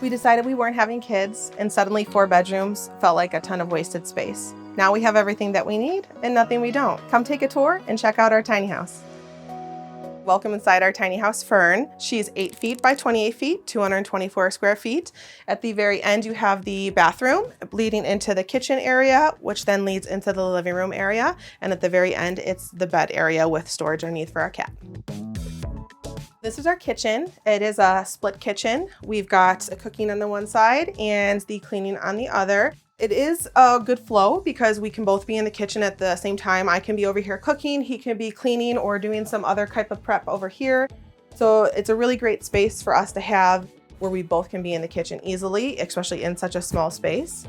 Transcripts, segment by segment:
We decided we weren't having kids, and suddenly 4 bedrooms felt like a ton of wasted space. Now we have everything that we need and nothing we don't. Come take a tour and check out our tiny house. Welcome inside our tiny house, Fern. She's 8 feet by 28 feet, 224 square feet. At the very end, you have the bathroom leading into the kitchen area, which then leads into the living room area. And at the very end, it's the bed area with storage underneath for our cat. This is our kitchen. It is a split kitchen. We've got the cooking on the one side and the cleaning on the other. It is a good flow because we can both be in the kitchen at the same time. I can be over here cooking, he can be cleaning or doing some other type of prep over here. So it's a really great space for us to have where we both can be in the kitchen easily, especially in such a small space.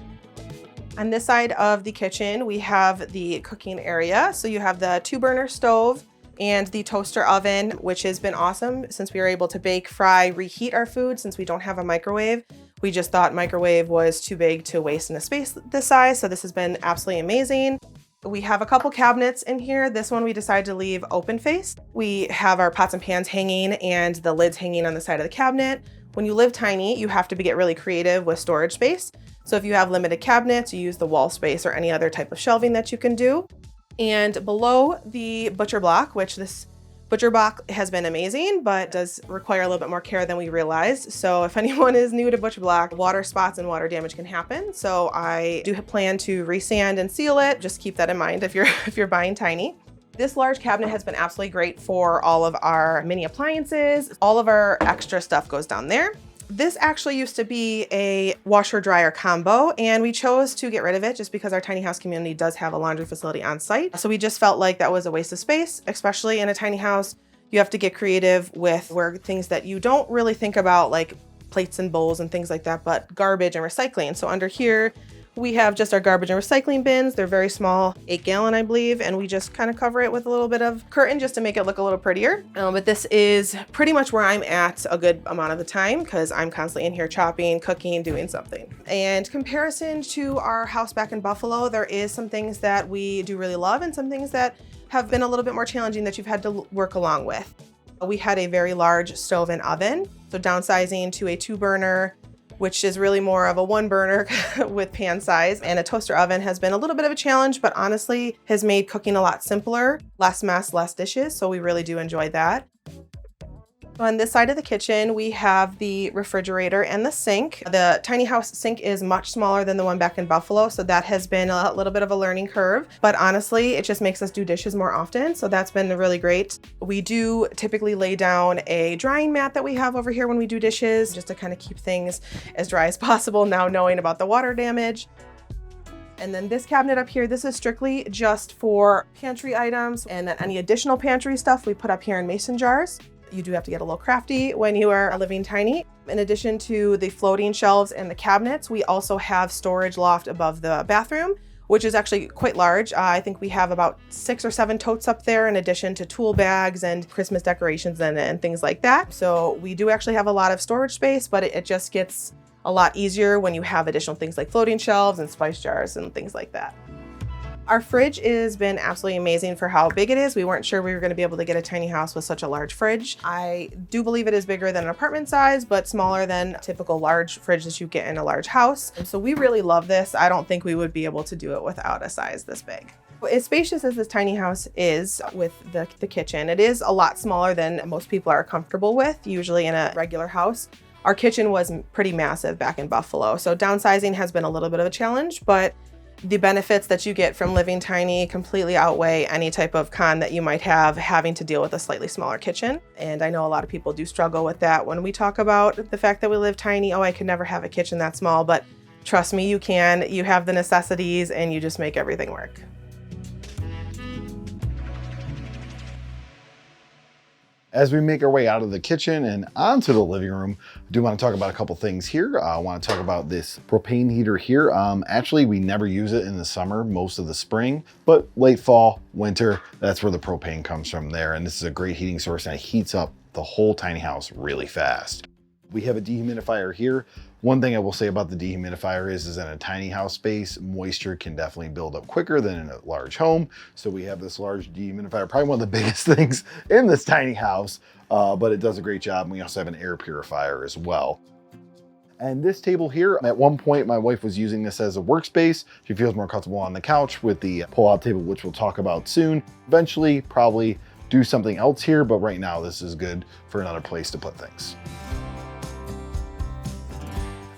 On this side of the kitchen, we have the cooking area. So you have the 2-burner stove and the toaster oven, which has been awesome since we were able to bake, fry, reheat our food since we don't have a microwave. We just thought microwave was too big to waste in a space this size, so this has been absolutely amazing. We have a couple cabinets in here. This one we decided to leave open faced. We have our pots and pans hanging and the lids hanging on the side of the cabinet. When you live tiny, you have to get really creative with storage space. So if you have limited cabinets, you use the wall space or any other type of shelving that you can do. And below the butcher block, which this butcher block has been amazing, but does require a little bit more care than we realized. So if anyone is new to butcher block, water spots and water damage can happen. So I do plan to resand and seal it. Just keep that in mind if you're buying tiny. This large cabinet has been absolutely great for all of our mini appliances. All of our extra stuff goes down there. This actually used to be a washer dryer combo, and we chose to get rid of it just because our tiny house community does have a laundry facility on site. So we just felt like that was a waste of space, especially in a tiny house. You have to get creative with where things that you don't really think about, like plates and bowls and things like that, but garbage and recycling. So under here, we have just our garbage and recycling bins. They're very small, 8-gallon, I believe, and we just kind of cover it with a little bit of curtain just to make it look a little prettier. But this is pretty much where I'm at a good amount of the time because I'm constantly in here chopping, cooking, doing something. And comparison to our house back in Buffalo, there is some things that we do really love and some things that have been a little bit more challenging that you've had to work along with. We had a very large stove and oven, so downsizing to a 2-burner, which is really more of a 1-burner with pan size, and a toaster oven has been a little bit of a challenge, but honestly has made cooking a lot simpler, less mess, less dishes. So we really do enjoy that. On this side of the kitchen, we have the refrigerator and the sink. The tiny house sink is much smaller than the one back in Buffalo, so that has been a little bit of a learning curve. But honestly, it just makes us do dishes more often, so that's been really great. We do typically lay down a drying mat that we have over here when we do dishes, just to kind of keep things as dry as possible, now knowing about the water damage. And then this cabinet up here, this is strictly just for pantry items, and then any additional pantry stuff we put up here in mason jars. You do have to get a little crafty when you are living tiny. In addition to the floating shelves and the cabinets, we also have storage loft above the bathroom, which is actually quite large. I think we have about 6 or 7 totes up there in addition to tool bags and Christmas decorations and things like that. So we do actually have a lot of storage space, but it just gets a lot easier when you have additional things like floating shelves and spice jars and things like that. Our fridge has been absolutely amazing for how big it is. We weren't sure we were going to be able to get a tiny house with such a large fridge. I do believe it is bigger than an apartment size, but smaller than a typical large fridge that you get in a large house. And so we really love this. I don't think we would be able to do it without a size this big. As spacious as this tiny house is with the kitchen, it is a lot smaller than most people are comfortable with, usually in a regular house. Our kitchen was pretty massive back in Buffalo, so downsizing has been a little bit of a challenge, but the benefits that you get from living tiny completely outweigh any type of con that you might have having to deal with a slightly smaller kitchen. And I know a lot of people do struggle with that when we talk about the fact that we live tiny. Oh, I could never have a kitchen that small, but trust me, you can. You have the necessities and you just make everything work. As we make our way out of the kitchen and onto the living room, I do want to talk about a couple things here. I want to talk about this propane heater here. Actually, we never use it in the summer, most of the spring, but late fall, winter, that's where the propane comes from there. And this is a great heating source and it heats up the whole tiny house really fast. We have a dehumidifier here. One thing I will say about the dehumidifier is in a tiny house space, moisture can definitely build up quicker than in a large home. So we have this large dehumidifier, probably one of the biggest things in this tiny house, but it does a great job. And we also have an air purifier as well. And this table here, at one point, my wife was using this as a workspace. She feels more comfortable on the couch with the pull-out table, which we'll talk about soon. Eventually, probably do something else here, but right now this is good for another place to put things.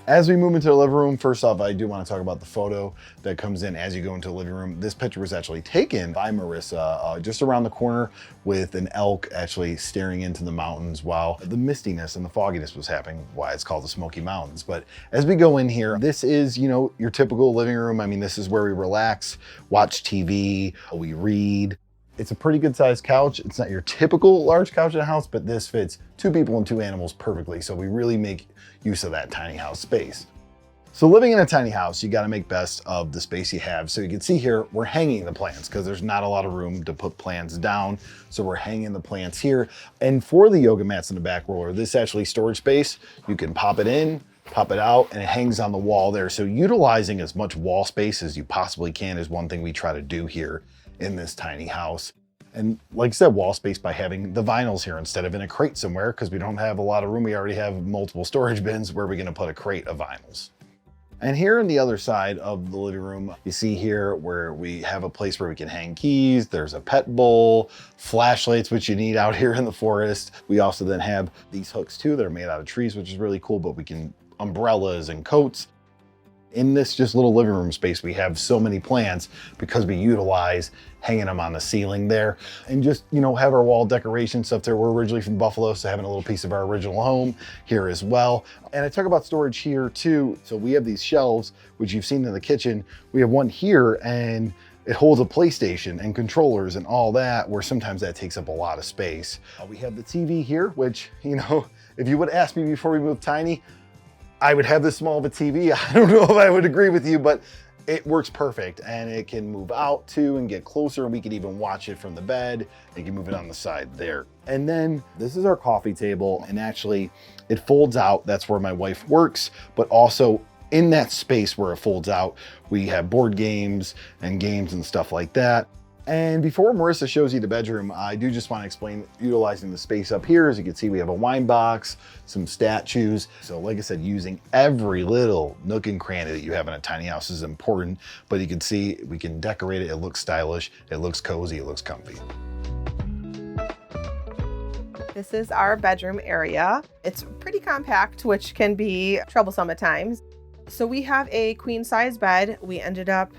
As we move into the living room, first off, I do want to talk about the photo that comes in as you go into the living room. This picture was actually taken by Marissa just around the corner with an elk actually staring into the mountains while the mistiness and the fogginess was happening, why it's called the Smoky Mountains. But as we go in here, this is, you know, your typical living room. I mean, this is where we relax, watch TV, we read. It's a pretty good sized couch. It's not your typical large couch in a house, but this fits 2 people and 2 animals perfectly. So we really make use of that tiny house space. So living in a tiny house, you got to make best of the space you have. So you can see here, we're hanging the plants because there's not a lot of room to put plants down. So we're hanging the plants here. And for the yoga mats in the back roller, this actually storage space, you can pop it in, pop it out, and it hangs on the wall there. So utilizing as much wall space as you possibly can is one thing we try to do here in this tiny house. And like I said, wall space by having the vinyls here instead of in a crate somewhere, because we don't have a lot of room. We already have multiple storage bins. Where are we going to put a crate of vinyls? And here on the other side of the living room, you see here where we have a place where we can hang keys. There's a pet bowl, flashlights, which you need out here in the forest. We also then have these hooks too that are made out of trees, which is really cool, but we can umbrellas and coats. In this just little living room space, we have so many plants because we utilize hanging them on the ceiling there and just, you know, have our wall decoration stuff there. We're originally from Buffalo, so having a little piece of our original home here as well. And I talk about storage here too. So we have these shelves, which you've seen in the kitchen. We have one here and it holds a PlayStation and controllers and all that, where sometimes that takes up a lot of space. We have the TV here, which, you know, if you would ask me before we moved tiny, I would have this small of a TV. I don't know if I would agree with you, but it works perfect and it can move out too and get closer, and we can even watch it from the bed. You can move it on the side there. And then this is our coffee table, and actually it folds out. That's where my wife works, but also in that space where it folds out, we have board games and stuff like that. And before Marissa shows you the bedroom, I do just want to explain utilizing the space up here. As you can see, we have a wine box, some statues. So like I said, using every little nook and cranny that you have in a tiny house is important, but you can see we can decorate it. It looks stylish, it looks cozy, it looks comfy. This is our bedroom area. It's pretty compact, which can be troublesome at times. So we have a queen size bed. We ended up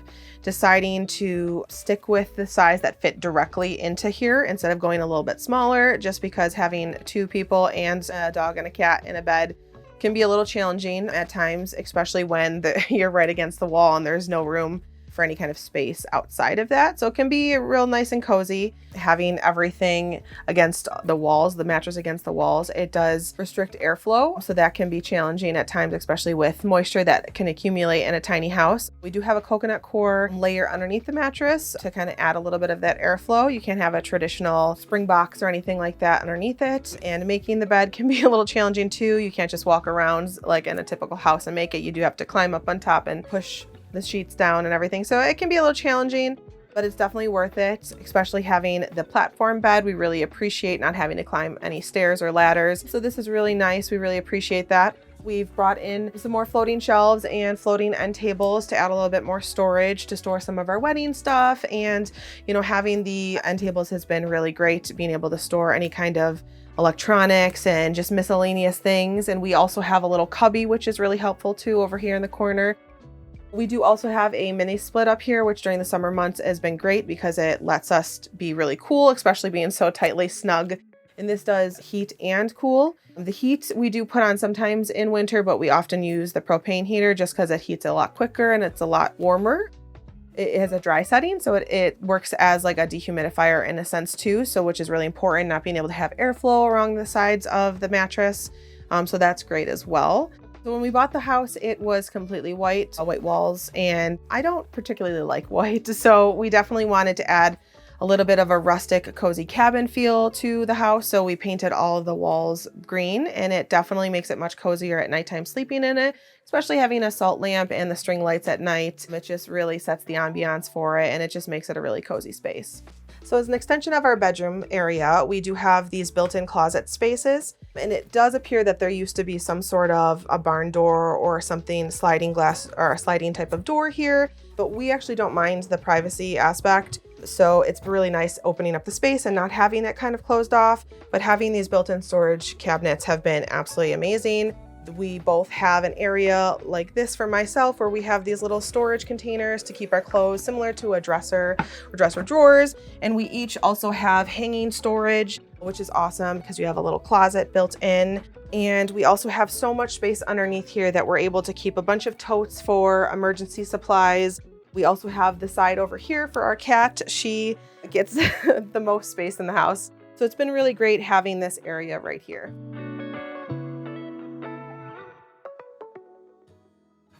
deciding to stick with the size that fit directly into here instead of going a little bit smaller, just because having 2 people and a dog and a cat in a bed can be a little challenging at times, especially when you're right against the wall and there's no room for any kind of space outside of that. So it can be real nice and cozy. Having everything against the walls, the mattress against the walls, it does restrict airflow. So that can be challenging at times, especially with moisture that can accumulate in a tiny house. We do have a coconut core layer underneath the mattress to kind of add a little bit of that airflow. You can't have a traditional spring box or anything like that underneath it. And making the bed can be a little challenging too. You can't just walk around like in a typical house and make it. You do have to climb up on top and push the sheets down and everything. So it can be a little challenging, but it's definitely worth it, especially having the platform bed. We really appreciate not having to climb any stairs or ladders. So this is really nice. We really appreciate that. We've brought in some more floating shelves and floating end tables to add a little bit more storage to store some of our wedding stuff. And, you know, having the end tables has been really great, being able to store any kind of electronics and just miscellaneous things. And we also have a little cubby, which is really helpful too over here in the corner. We do also have a mini split up here, which during the summer months has been great because it lets us be really cool, especially being so tightly snug. And this does heat and cool. The heat we do put on sometimes in winter, but we often use the propane heater just because it heats a lot quicker and it's a lot warmer. It has a dry setting, so it works as like a dehumidifier in a sense too, so which is really important, not being able to have airflow along the sides of the mattress. So that's great as well. So when we bought the house, it was completely white walls, and I don't particularly like white. So we definitely wanted to add a little bit of a rustic, cozy cabin feel to the house. So we painted all of the walls green, and it definitely makes it much cozier at nighttime sleeping in it, especially having a salt lamp and the string lights at night. It just really sets the ambiance for it, and it just makes it a really cozy space. So as an extension of our bedroom area, we do have these built-in closet spaces. And it does appear that there used to be some sort of a barn door or something, sliding glass or a sliding type of door here, but we actually don't mind the privacy aspect. So it's really nice opening up the space and not having it kind of closed off, but having these built-in storage cabinets have been absolutely amazing. We both have an area like this for myself where we have these little storage containers to keep our clothes, similar to a dresser or dresser drawers. And we each also have hanging storage, which is awesome because you have a little closet built in. And we also have so much space underneath here that we're able to keep a bunch of totes for emergency supplies. We also have the side over here for our cat. She gets the most space in the house. So it's been really great having this area right here.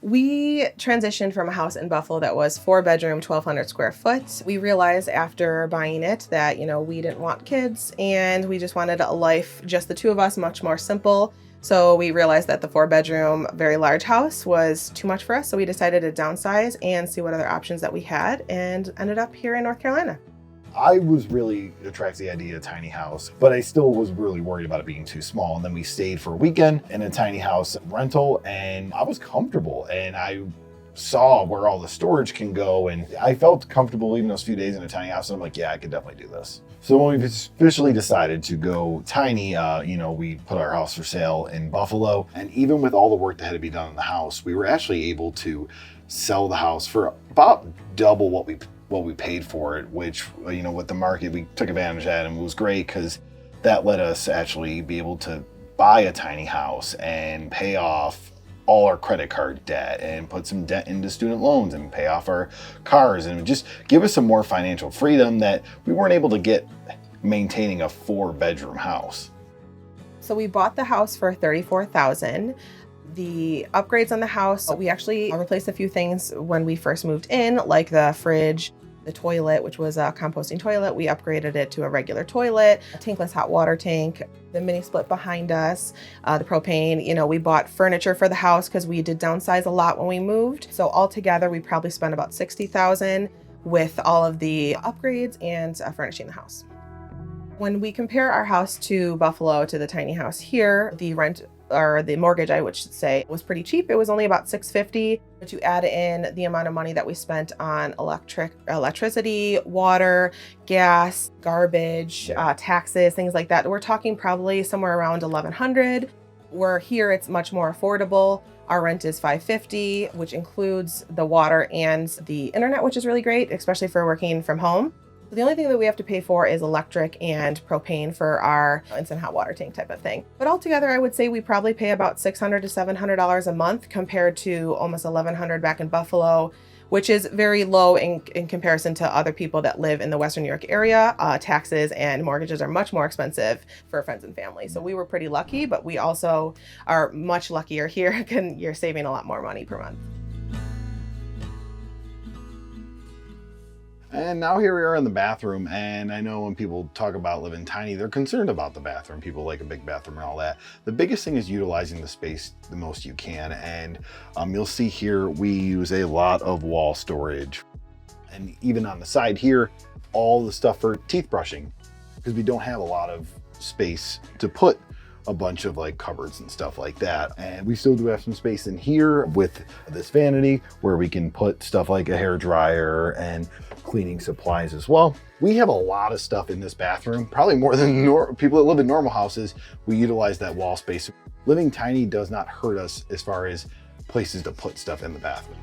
We transitioned from a house in Buffalo that was 4-bedroom, 1,200 square foot. We realized after buying it that, we didn't want kids and we just wanted a life, just the two of us, much more simple. So we realized that the 4-bedroom, very large house was too much for us. So we decided to downsize and see what other options that we had and ended up here in North Carolina. I was really attracted to the idea of a tiny house, but I still was really worried about it being too small. And then we stayed for a weekend in a tiny house rental and I was comfortable and I saw where all the storage can go. And I felt comfortable leaving those few days in a tiny house. And I'm like, yeah, I could definitely do this. So when we officially decided to go tiny, we put our house for sale in Buffalo. And even with all the work that had to be done in the house, we were actually able to sell the house for about double what we paid for it, which, with the market, we took advantage of that and it was great because that let us actually be able to buy a tiny house and pay off all our credit card debt and put some debt into student loans and pay off our cars and just give us some more financial freedom that we weren't able to get maintaining a 4-bedroom house. So we bought the house for $34,000. The upgrades on the house, we actually replaced a few things when we first moved in, like the fridge, the toilet, which was a composting toilet. We upgraded it to a regular toilet, a tankless hot water tank, the mini split behind us, the propane. We bought furniture for the house because we did downsize a lot when we moved. So altogether, we probably spent about $60,000 with all of the upgrades and furnishing the house. When we compare our house to Buffalo to the tiny house here, the rent or the mortgage, I should say, was pretty cheap. It was only about $650. But you add in the amount of money that we spent on electricity, water, gas, garbage, taxes, things like that. We're talking probably somewhere around $1,100. Where here it's much more affordable. Our rent is $550, which includes the water and the internet, which is really great, especially for working from home. The only thing that we have to pay for is electric and propane for our instant hot water tank type of thing. But altogether, I would say we probably pay about $600 to $700 a month compared to almost $1,100 back in Buffalo, which is very low in comparison to other people that live in the Western New York area. Taxes and mortgages are much more expensive for friends and family. So we were pretty lucky, but we also are much luckier here. You're saving a lot more money per month. And now here we are in the bathroom, and I know when people talk about living tiny, they're concerned about the bathroom. People like a big bathroom and all that. The biggest thing is utilizing the space the most you can, and you'll see here we use a lot of wall storage. And even on the side here, all the stuff for teeth brushing, because we don't have a lot of space to put a bunch of like cupboards and stuff like that. And we still do have some space in here with this vanity where we can put stuff like a hair dryer and cleaning supplies as well. We have a lot of stuff in this bathroom, probably more than people that live in normal houses. We utilize that wall space. Living tiny does not hurt us as far as places to put stuff in the bathroom.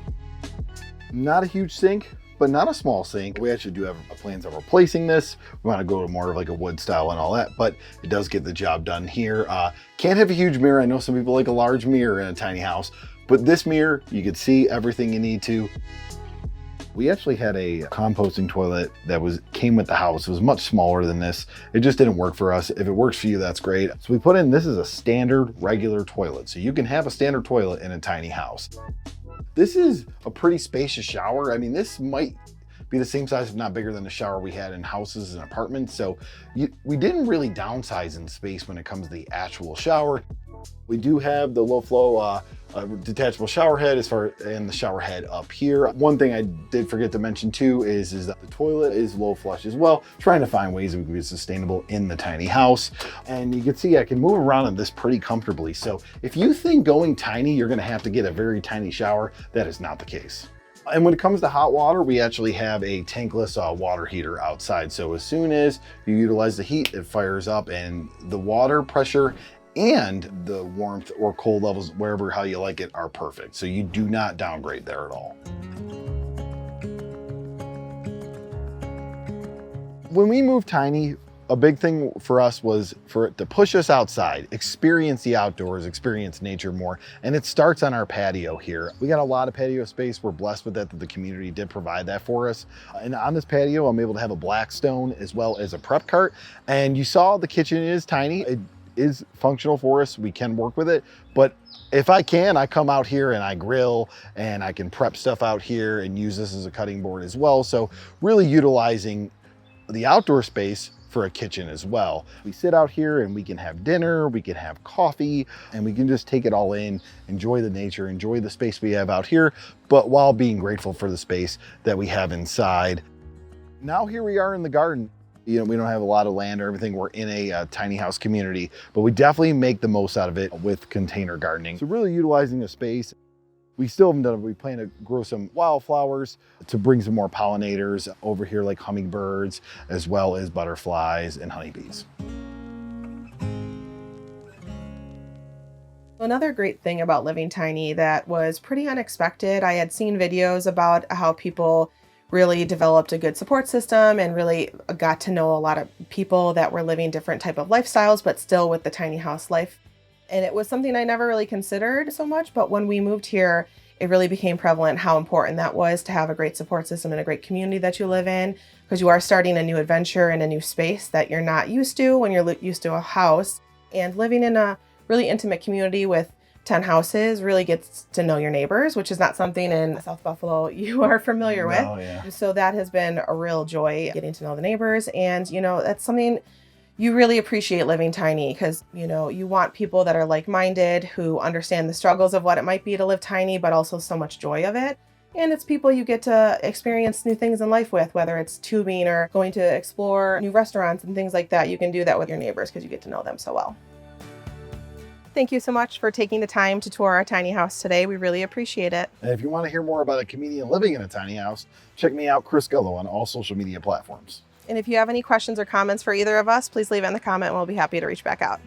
Not a huge sink, but not a small sink. We actually do have plans of replacing this. We want to go to more of like a wood style and all that, but it does get the job done here. Can't have a huge mirror. I know some people like a large mirror in a tiny house, but this mirror, you can see everything you need to. We actually had a composting toilet that came with the house. It was much smaller than this. It just didn't work for us. If it works for you, that's great. So we put in, this is a standard regular toilet. So you can have a standard toilet in a tiny house. This is a pretty spacious shower. I mean, this might be the same size, if not bigger than the shower we had in houses and apartments. So we didn't really downsize in space when it comes to the actual shower. We do have the low flow detachable shower head and the shower head up here. One thing I did forget to mention too is that the toilet is low flush as well, trying to find ways that we can be sustainable in the tiny house. And you can see I can move around in this pretty comfortably. So if you think going tiny, you're gonna have to get a very tiny shower, that is not the case. And when it comes to hot water, we actually have a tankless water heater outside. So as soon as you utilize the heat, it fires up, and the water pressure and the warmth or cold levels, how you like it, are perfect. So you do not downgrade there at all. When we moved tiny, a big thing for us was for it to push us outside, experience the outdoors, experience nature more. And it starts on our patio here. We got a lot of patio space. We're blessed with that the community did provide that for us. And on this patio, I'm able to have a Blackstone as well as a prep cart. And you saw the kitchen is tiny. It is functional for us. We can work with it, but if I come out here and I grill, and I can prep stuff out here and use this as a cutting board as well. So really utilizing the outdoor space for a kitchen as well. We sit out here and we can have dinner, we can have coffee, and we can just take it all in, enjoy the nature, enjoy the space we have out here, but while being grateful for the space that we have inside. Now here we are in the garden. You know, we don't have a lot of land or everything. We're in a tiny house community, but we definitely make the most out of it with container gardening. So really utilizing the space. We still haven't done it. We plan to grow some wildflowers to bring some more pollinators over here, like hummingbirds, as well as butterflies and honeybees. Another great thing about living tiny that was pretty unexpected, I had seen videos about how people really developed a good support system and really got to know a lot of people that were living different type of lifestyles, but still with the tiny house life. And it was something I never really considered so much, but when we moved here, it really became prevalent how important that was to have a great support system and a great community that you live in, because you are starting a new adventure in a new space that you're not used to when you're used to a house. And living in a really intimate community with 10 houses really gets to know your neighbors, which is not something in South Buffalo you are familiar with. Yeah. So that has been a real joy, getting to know the neighbors. And, you know, that's something you really appreciate living tiny, because, you know, you want people that are like-minded, who understand the struggles of what it might be to live tiny, but also so much joy of it. And it's people you get to experience new things in life with, whether it's tubing or going to explore new restaurants and things like that. You can do that with your neighbors because you get to know them so well. Thank you so much for taking the time to tour our tiny house today. We really appreciate it. And if you want to hear more about a comedian living in a tiny house, check me out, Chris Gullo, on all social media platforms. And if you have any questions or comments for either of us, please leave it in the comment and we'll be happy to reach back out.